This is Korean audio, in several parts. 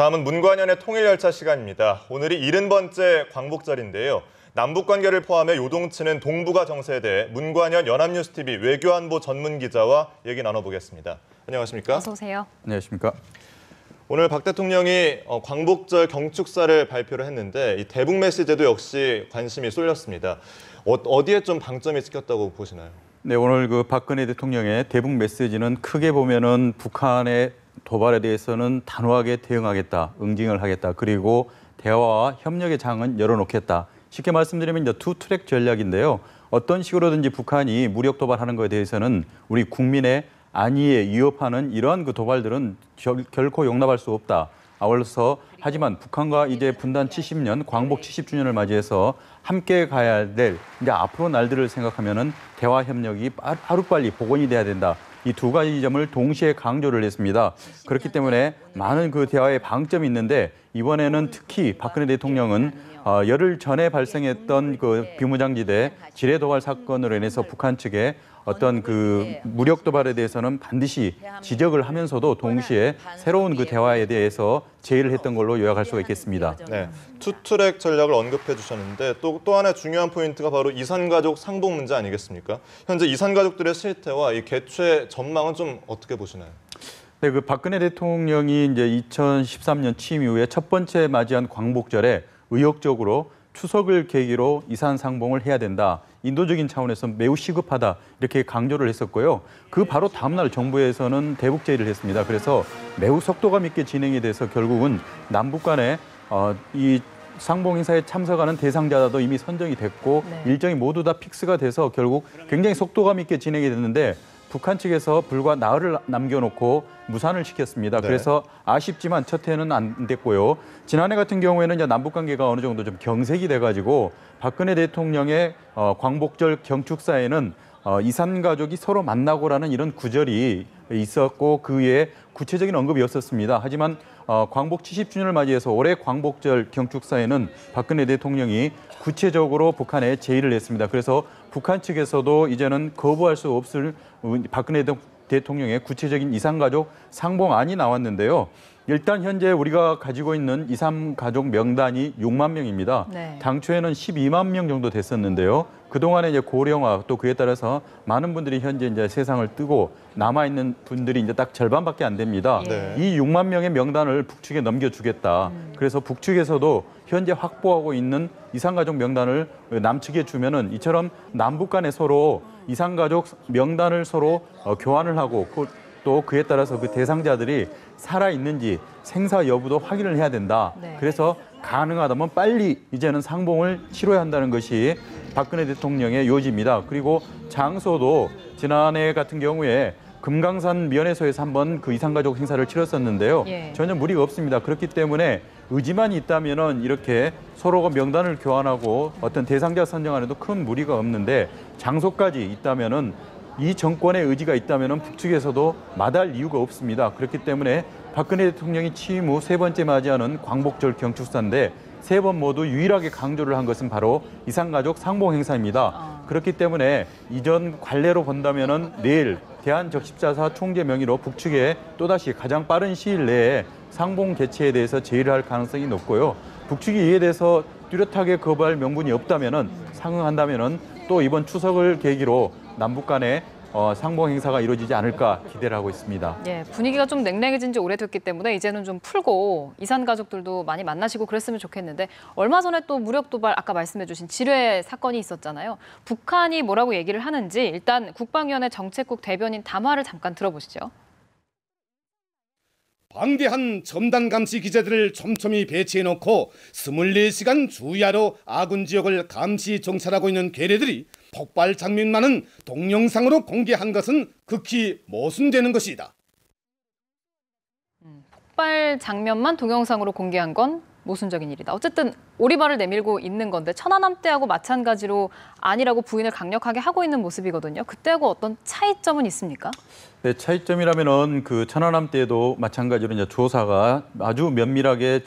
다음은 문관연의 통일열차 시간입니다. 오늘이 70번째 광복절인데요. 남북관계를 포함해 요동치는 동북아 정세에 대해 문관연 연합뉴스TV 외교안보 전문기자와 얘기 나눠보겠습니다. 안녕하십니까? 어서 오세요. 안녕하십니까? 오늘 박 대통령이 광복절 경축사를 발표를 했는데 이 대북 메시지도 역시 관심이 쏠렸습니다. 어디에 좀 방점이 찍혔다고 보시나요? 네, 오늘 그 박근혜 대통령의 대북 메시지는 크게 보면은 북한의 도발에 대해서는 단호하게 대응하겠다, 응징을 하겠다. 그리고 대화와 협력의 장은 열어놓겠다. 쉽게 말씀드리면 이제 투 트랙 전략인데요. 어떤 식으로든지 북한이 무력 도발하는 것에 대해서는 우리 국민의 안위에 위협하는 이러한 그 도발들은 결코 용납할 수 없다. 아울러서 하지만 북한과 이제 분단 70년, 광복 70주년을 맞이해서 함께 가야 될 이제 앞으로 날들을 생각하면은 대화 협력이 하루빨리 복원이 돼야 된다. 이 두 가지 점을 동시에 강조를 했습니다. 그렇기 때문에 많은 그 대화의 방점이 있는데 이번에는 특히 박근혜 대통령은 열흘 전에 발생했던 그 비무장지대 지뢰 도발 사건으로 인해서 북한 측에 어떤 그 무력 도발에 대해서는 반드시 지적을 하면서도 동시에 새로운 그 대화에 대해서 제의를 했던 걸로 요약할 수가 있겠습니다. 네, 투트랙 전략을 언급해 주셨는데 또 하나의 중요한 포인트가 바로 이산가족 상봉 문제 아니겠습니까? 현재 이산가족들의 실태와 이 개최 전망은 좀 어떻게 보시나요? 네, 그 박근혜 대통령이 이제 2013년 취임 이후에 첫 번째 맞이한 광복절에 의욕적으로 추석을 계기로 이산 상봉을 해야 된다. 인도적인 차원에서 매우 시급하다. 이렇게 강조를 했었고요. 그 바로 다음 날 정부에서는 대북 제의를 했습니다. 그래서 매우 속도감 있게 진행이 돼서 결국은 남북 간에 이 상봉 행사에 참석하는 대상자도 이미 선정이 됐고 일정이 모두 다 픽스가 돼서 결국 굉장히 속도감 있게 진행이 됐는데 북한 측에서 불과 나흘을 남겨놓고 무산을 시켰습니다. 그래서 아쉽지만 첫 해는 안 됐고요. 지난해 같은 경우에는 이제 남북 관계가 어느 정도 좀 경색이 돼가지고 박근혜 대통령의 광복절 경축사에는 이산 가족이 서로 만나고라는 이런 구절이 있었고 그 외에 구체적인 언급이 없었습니다. 하지만 광복 70주년을 맞이해서 올해 광복절 경축사에는 박근혜 대통령이 구체적으로 북한에 제의를 했습니다. 그래서 북한 측에서도 이제는 거부할 수 없을 박근혜 대통령의 구체적인 이산가족 상봉안이 나왔는데요. 일단 현재 우리가 가지고 있는 이산가족 명단이 6만 명입니다. 당초에는 12만 명 정도 됐었는데요. 그동안에 이제 고령화 또 그에 따라서 많은 분들이 현재 이제 세상을 뜨고 남아있는 분들이 이제 딱 절반밖에 안 됩니다. 이 6만 명의 명단을 북측에 넘겨주겠다. 그래서 북측에서도 현재 확보하고 있는 이산가족 명단을 남측에 주면은 이처럼 남북 간에 서로 이산가족 명단을 서로 교환을 하고 또 그에 따라서 그 대상자들이 살아있는지 생사 여부도 확인을 해야 된다. 그래서 가능하다면 빨리 이제는 상봉을 치러야 한다는 것이 박근혜 대통령의 요지입니다. 그리고 장소도 지난해 같은 경우에 금강산 면회소에서 한번 그 이산가족 행사를 치렀었는데요. 전혀 무리가 없습니다. 그렇기 때문에 의지만 있다면은 이렇게 서로가 명단을 교환하고 어떤 대상자 선정하는 데도 큰 무리가 없는데 장소까지 있다면은 이 정권의 의지가 있다면은 북측에서도 마다할 이유가 없습니다. 그렇기 때문에 박근혜 대통령이 취임 후 세 번째 맞이하는 광복절 경축사인데 세 번 모두 유일하게 강조를 한 것은 바로 이산가족 상봉 행사입니다. 그렇기 때문에 이전 관례로 본다면은 내일 대한적십자사 총재 명의로 북측에 또다시 가장 빠른 시일 내에 상봉 개최에 대해서 제의를 할 가능성이 높고요. 북측이 이에 대해서 뚜렷하게 거부할 명분이 없다면은 상응한다면은 또 이번 추석을 계기로 남북 간에 상봉 행사가 이루어지지 않을까 기대를 하고 있습니다. 분위기가 좀 냉랭해진 지 오래됐기 때문에 이제는 좀 풀고 이산 가족들도 많이 만나시고 그랬으면 좋겠는데 얼마 전에 또 무력 도발 아까 말씀해 주신 지뢰 사건이 있었잖아요. 북한이 뭐라고 얘기를 하는지 일단 국방위원회 정책국 대변인 담화를 잠깐 들어보시죠. 방대한 첨단 감시 기자들을 촘촘히 배치해놓고 24시간 주야로 아군 지역을 감시 정찰하고 있는 괴뢰들이 폭발 장면만은 동영상으로 공개한 것은 극히 모순되는 것이다. 폭발 장면만 동영상으로 공개한 건 모순적인 일이다. 어쨌든 오리발을 내밀고 있는 건데 천안함 때하고 마찬가지로 아니라고 부인을 강력하게 하고 있는 모습이거든요. 그때하고 어떤 차이점은 있습니까? 네, 차이점이라면은 그 천안함 때도 마찬가지로 이제 조사가 아주 면밀하게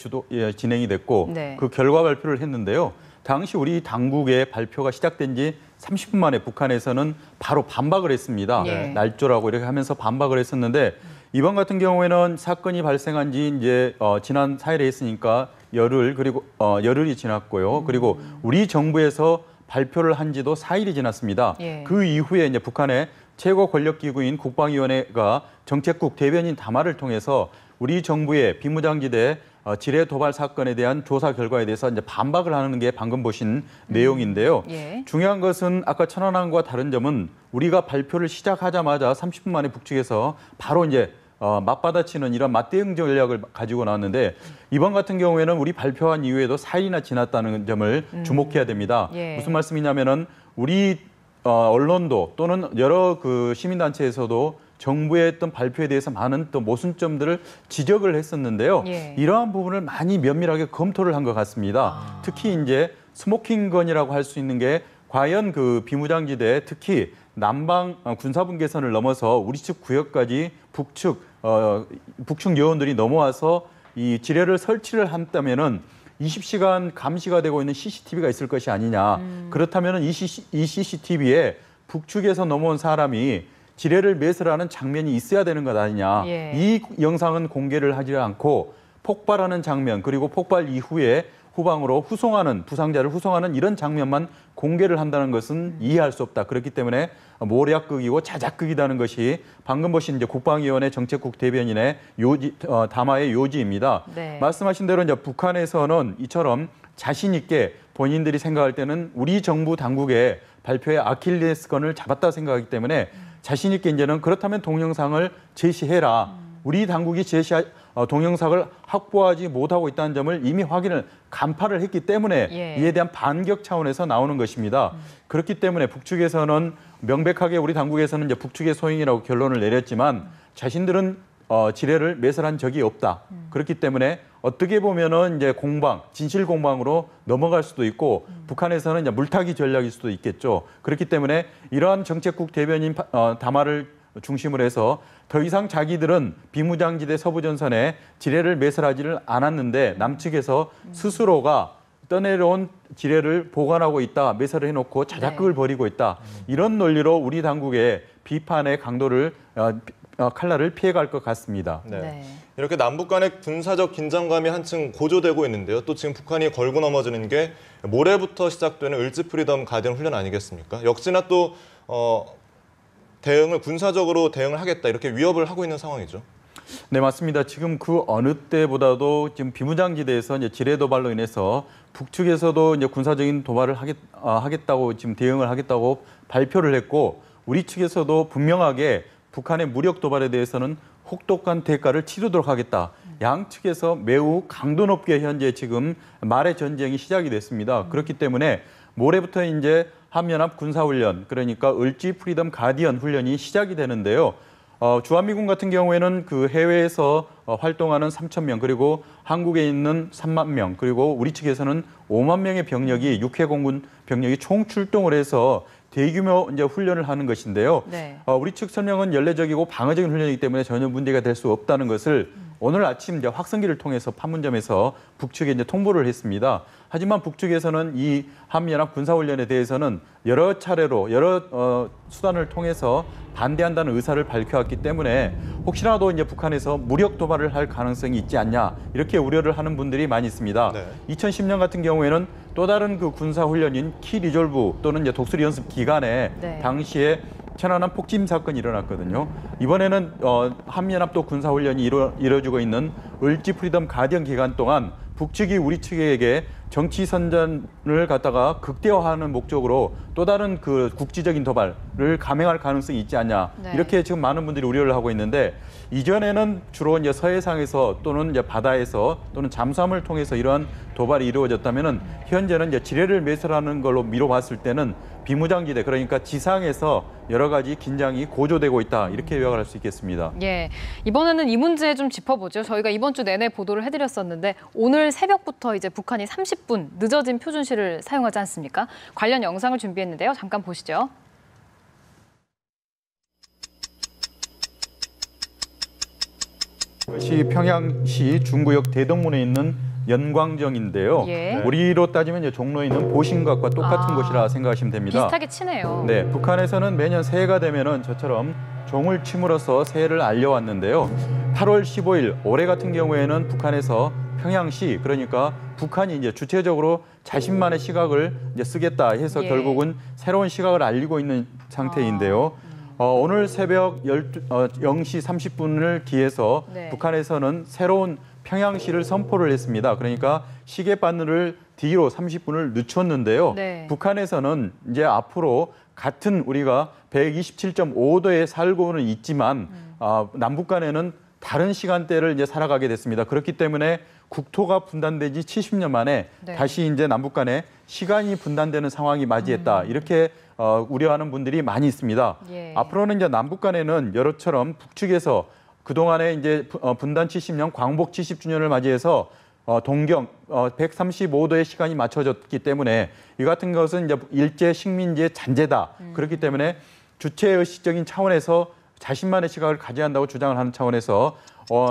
진행이 됐고 그 결과 발표를 했는데요. 당시 우리 당국의 발표가 시작된 지 30분 만에 북한에서는 바로 반박을 했습니다. 날조라고 이렇게 하면서 반박을 했었는데 이번 같은 경우에는 사건이 발생한 지 이제 지난 4일에 했으니까 열흘이 지났고요. 그리고 우리 정부에서 발표를 한 지도 4일이 지났습니다. 예. 그 이후에 이제 북한의 최고 권력 기구인 국방위원회가 정책국 대변인 담화를 통해서 우리 정부의 비무장지대 지뢰 도발 사건에 대한 조사 결과에 대해서 이제 반박을 하는 게 방금 보신 내용인데요. 예. 중요한 것은 아까 천안함과 다른 점은 우리가 발표를 시작하자마자 30분 만에 북측에서 바로 이제 맞받아치는 이런 맞대응 전략을 가지고 나왔는데 이번 같은 경우에는 우리 발표한 이후에도 4일이나 지났다는 점을 주목해야 됩니다. 예. 무슨 말씀이냐면은 우리 언론도 또는 여러 그 시민단체에서도 정부의 어떤 발표에 대해서 많은 또 모순점들을 지적을 했었는데요. 예. 이러한 부분을 많이 면밀하게 검토를 한 것 같습니다. 특히 이제 스모킹건이라고 할 수 있는 게 과연 그 비무장지대 특히 남방 군사분계선을 넘어서 우리 측 구역까지 북측 요원들이 넘어와서 이 지뢰를 설치를 한다면은 20시간 감시가 되고 있는 CCTV가 있을 것이 아니냐. 그렇다면은 이 CCTV에 북측에서 넘어온 사람이 지뢰를 매설하는 장면이 있어야 되는 것 아니냐. 예. 이 영상은 공개를 하지 않고 폭발하는 장면 그리고 폭발 이후에 후방으로 부상자를 후송하는 이런 장면만 공개를 한다는 것은 이해할 수 없다. 그렇기 때문에 모략극이고 자작극이라는 것이 방금 보신 이제 국방위원회 정책국 대변인의 담화의 요지입니다. 네. 말씀하신 대로 이제 북한에서는 이처럼 자신 있게 본인들이 생각할 때는 우리 정부 당국의 발표에 아킬레스건을 잡았다 생각하기 때문에 자신 있게 이제는 그렇다면 동영상을 제시해라. 우리 당국이 동영상을 확보하지 못하고 있다는 점을 이미 간파를 했기 때문에 예. 이에 대한 반격 차원에서 나오는 것입니다. 그렇기 때문에 북측에서는 명백하게 우리 당국에서는 이제 북측의 소행이라고 결론을 내렸지만 자신들은 지뢰를 매설한 적이 없다. 그렇기 때문에 어떻게 보면은 이제 진실 공방으로 넘어갈 수도 있고 북한에서는 이제 물타기 전략일 수도 있겠죠. 그렇기 때문에 이러한 정책국 대변인 담화를 중심으로 해서 더 이상 자기들은 비무장지대 서부전선에 지뢰를 매설하지를 않았는데 남측에서 스스로가 떠내려온 지뢰를 보관하고 있다, 매설을 해놓고 자작극을 벌이고 있다. 이런 논리로 우리 당국의 비판의 강도를 칼날을 피해갈 것 같습니다. 네. 네. 이렇게 남북 간의 군사적 긴장감이 한층 고조되고 있는데요. 또 지금 북한이 걸고 넘어지는 게 모레부터 시작되는 을지 프리덤 가디언 훈련 아니겠습니까? 역시나 또 군사적으로 대응을 하겠다 이렇게 위협을 하고 있는 상황이죠. 네, 맞습니다. 지금 그 어느 때보다도 지금 비무장지대에서 이제 지뢰 도발로 인해서 북측에서도 이제 군사적인 도발을 하겠다고 지금 대응을 하겠다고 발표를 했고 우리 측에서도 분명하게 북한의 무력 도발에 대해서는 혹독한 대가를 치르도록 하겠다. 양측에서 매우 강도 높게 현재 지금 말의 전쟁이 시작이 됐습니다. 그렇기 때문에 모레부터 이제 한미연합 군사훈련, 그러니까 을지 프리덤 가디언 훈련이 시작이 되는데요. 주한미군 같은 경우에는 그 해외에서 활동하는 3,000명, 그리고 한국에 있는 3만 명, 그리고 우리 측에서는 5만 명의 병력이 육해공군 병력이 총 출동을 해서 대규모 이제 훈련을 하는 것인데요. 네. 우리 측 설명은 연례적이고 방어적인 훈련이기 때문에 전혀 문제가 될 수 없다는 것을 오늘 아침 이제 확성기를 통해서 판문점에서 북측에 이제 통보를 했습니다. 하지만 북측에서는 이 한미연합 군사훈련에 대해서는 여러 차례로 여러 수단을 통해서 반대한다는 의사를 밝혀왔기 때문에 혹시라도 이제 북한에서 무력 도발을 할 가능성이 있지 않냐 이렇게 우려를 하는 분들이 많이 있습니다. 네. 2010년 같은 경우에는 또 다른 그 군사훈련인 키 리졸브 또는 이제 독수리 연습 기간에 네. 당시에 천안함 폭침 사건이 일어났거든요. 이번에는 한미연합도 군사훈련이 이루어지고 있는 을지 프리덤 가디언 기간 동안 북측이 우리 측에게 정치 선전을 갖다가 극대화하는 목적으로 또 다른 그 국지적인 도발을 감행할 가능성이 있지 않냐. 네. 이렇게 지금 많은 분들이 우려를 하고 있는데 이전에는 주로 이제 서해상에서 또는 이제 바다에서 또는 잠수함을 통해서 이러한 도발이 이루어졌다면은 현재는 이제 지뢰를 매설하는 걸로 미뤄봤을 때는 비무장지대 그러니까 지상에서 여러 가지 긴장이 고조되고 있다 이렇게 요약을 할 수 있겠습니다. 예, 이번에는 이 문제 좀 짚어보죠. 저희가 이번 주 내내 보도를 해드렸었는데 오늘 새벽부터 이제 북한이 30분 늦어진 표준시를 사용하지 않습니까? 관련 영상을 준비했는데요. 잠깐 보시죠. 이것이 평양시 중구역 대동문에 있는 연광정인데요. 예. 우리로 따지면 이제 종로에 있는 보신각과 똑같은 곳이라 생각하시면 됩니다. 비슷하게 치네요. 네, 북한에서는 매년 새해가 되면은 저처럼 종을 침으로써 새해를 알려왔는데요. 8월 15일 올해 같은 경우에는 북한에서 평양시, 그러니까 북한이 이제 주체적으로 자신만의 시각을 이제 쓰겠다 해서 예. 결국은 새로운 시각을 알리고 있는 상태인데요. 오늘 새벽 0시 30분을 기해서 네. 북한에서는 새로운 평양시를 선포를 했습니다. 그러니까 시계바늘을 뒤로 30분을 늦췄는데요. 네. 북한에서는 이제 앞으로 같은 우리가 127.5도에 살고는 있지만 남북 간에는 다른 시간대를 이제 살아가게 됐습니다. 그렇기 때문에 국토가 분단된 지 70년 만에 네. 다시 이제 남북 간에 시간이 분단되는 상황이 맞이했다. 이렇게 우려하는 분들이 많이 있습니다. 예. 앞으로는 이제 남북 간에는 여러처럼 북측에서 그동안에 이제 분단 70년, 광복 70주년을 맞이해서 동경 135도의 시간이 맞춰졌기 때문에 이 같은 것은 이제 일제 식민지의 잔재다. 그렇기 때문에 주체의식적인 차원에서 자신만의 시각을 가져야 한다고 주장을 하는 차원에서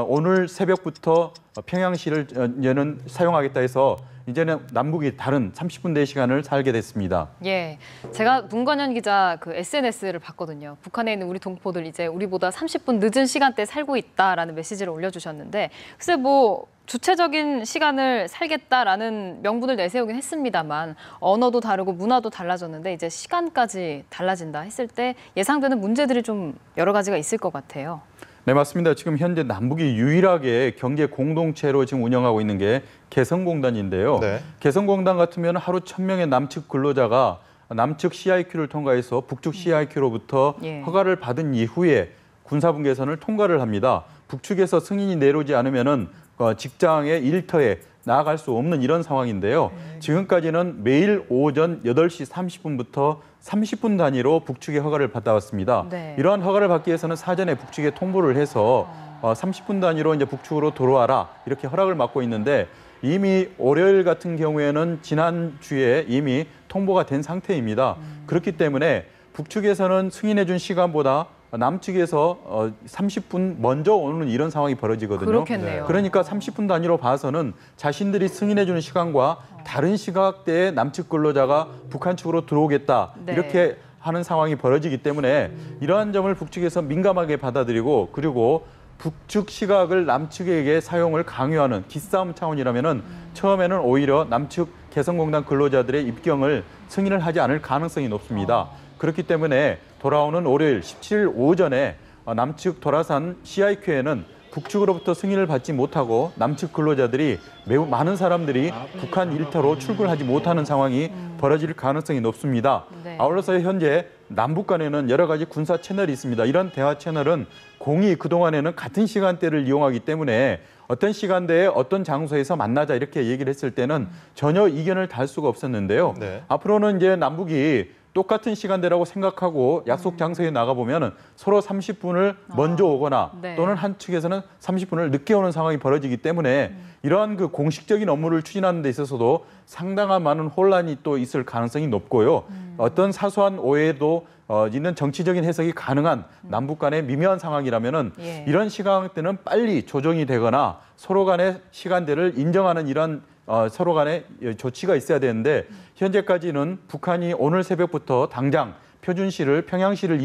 오늘 새벽부터 평양시를 이제는 사용하겠다 해서 이제는 남북이 다른 30분대의 시간을 살게 됐습니다. 예, 제가 문관현 기자 그 SNS를 봤거든요. 북한에 있는 우리 동포들 이제 우리보다 30분 늦은 시간대에 살고 있다라는 메시지를 올려주셨는데 글쎄 뭐 주체적인 시간을 살겠다라는 명분을 내세우긴 했습니다만 언어도 다르고 문화도 달라졌는데 이제 시간까지 달라진다 했을 때 예상되는 문제들이 좀 여러 가지가 있을 것 같아요. 네, 맞습니다. 지금 현재 남북이 유일하게 경제 공동체로 지금 운영하고 있는 게 개성공단인데요. 네. 개성공단 같으면 하루 1,000명의 남측 근로자가 남측 CIQ를 통과해서 북측 CIQ로부터 예. 허가를 받은 이후에 군사분 계선을 통과를 합니다. 북측에서 승인이 내려오지 않으면은 직장의 일터에 나아갈 수 없는 이런 상황인데요. 지금까지는 매일 오전 8시 30분부터 30분 단위로 북측의 허가를 받아왔습니다. 네. 이러한 허가를 받기 위해서는 사전에 북측에 통보를 해서 30분 단위로 이제 북측으로 들어와라 이렇게 허락을 받고 있는데 이미 월요일 같은 경우에는 지난주에 이미 통보가 된 상태입니다. 그렇기 때문에 북측에서는 승인해준 시간보다 남측에서 30분 먼저 오는 이런 상황이 벌어지거든요. 그렇겠네요. 그러니까 30분 단위로 봐서는 자신들이 승인해주는 시간과 다른 시각대에 남측 근로자가 북한 측으로 들어오겠다 네. 이렇게 하는 상황이 벌어지기 때문에 이러한 점을 북측에서 민감하게 받아들이고 그리고 북측 시각을 남측에게 사용을 강요하는 기싸움 차원이라면은 처음에는 오히려 남측 개성공단 근로자들의 입경을 승인을 하지 않을 가능성이 높습니다. 그렇기 때문에 돌아오는 월요일 17일 오전에 남측 도라산 CIQ에는 북측으로부터 승인을 받지 못하고 남측 근로자들이 매우 많은 사람들이 북한 일터로 출근하지 못하는 상황이 벌어질 가능성이 높습니다. 네. 아울러서 현재 남북 간에는 여러 가지 군사 채널이 있습니다. 이런 대화 채널은 공이 그동안에는 같은 시간대를 이용하기 때문에 어떤 시간대에 어떤 장소에서 만나자 이렇게 얘기를 했을 때는 전혀 이견을 달 수가 없었는데요. 네. 앞으로는 이제 남북이 똑같은 시간대라고 생각하고 약속 장소에 나가보면 서로 30분을 먼저 오거나 네. 또는 한 측에서는 30분을 늦게 오는 상황이 벌어지기 때문에 이러한 그 공식적인 업무를 추진하는 데 있어서도 상당한 많은 혼란이 또 있을 가능성이 높고요. 어떤 사소한 오해도 있는 정치적인 해석이 가능한 남북 간의 미묘한 상황이라면은 예. 이런 시간대는 빨리 조정이 되거나 서로 간의 시간대를 인정하는 이런 서로 간의 조치가 있어야 되는데 현재까지는 북한이 오늘 새벽부터 당장 표준시를 평양시를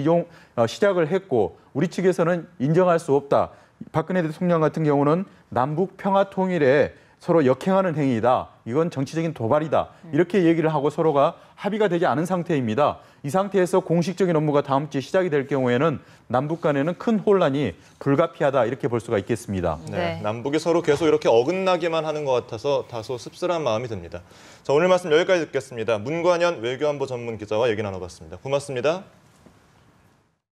시작을 했고 우리 측에서는 인정할 수 없다. 박근혜 대통령 같은 경우는 남북 평화 통일에 서로 역행하는 행위이다. 이건 정치적인 도발이다. 이렇게 얘기를 하고 서로가 합의가 되지 않은 상태입니다. 이 상태에서 공식적인 업무가 다음 주에 시작이 될 경우에는 남북 간에는 큰 혼란이 불가피하다 이렇게 볼 수가 있겠습니다. 네, 남북이 서로 계속 이렇게 어긋나기만 하는 것 같아서 다소 씁쓸한 마음이 듭니다. 자, 오늘 말씀 여기까지 듣겠습니다. 문관현 외교안보 전문 기자와 얘기 나눠봤습니다. 고맙습니다.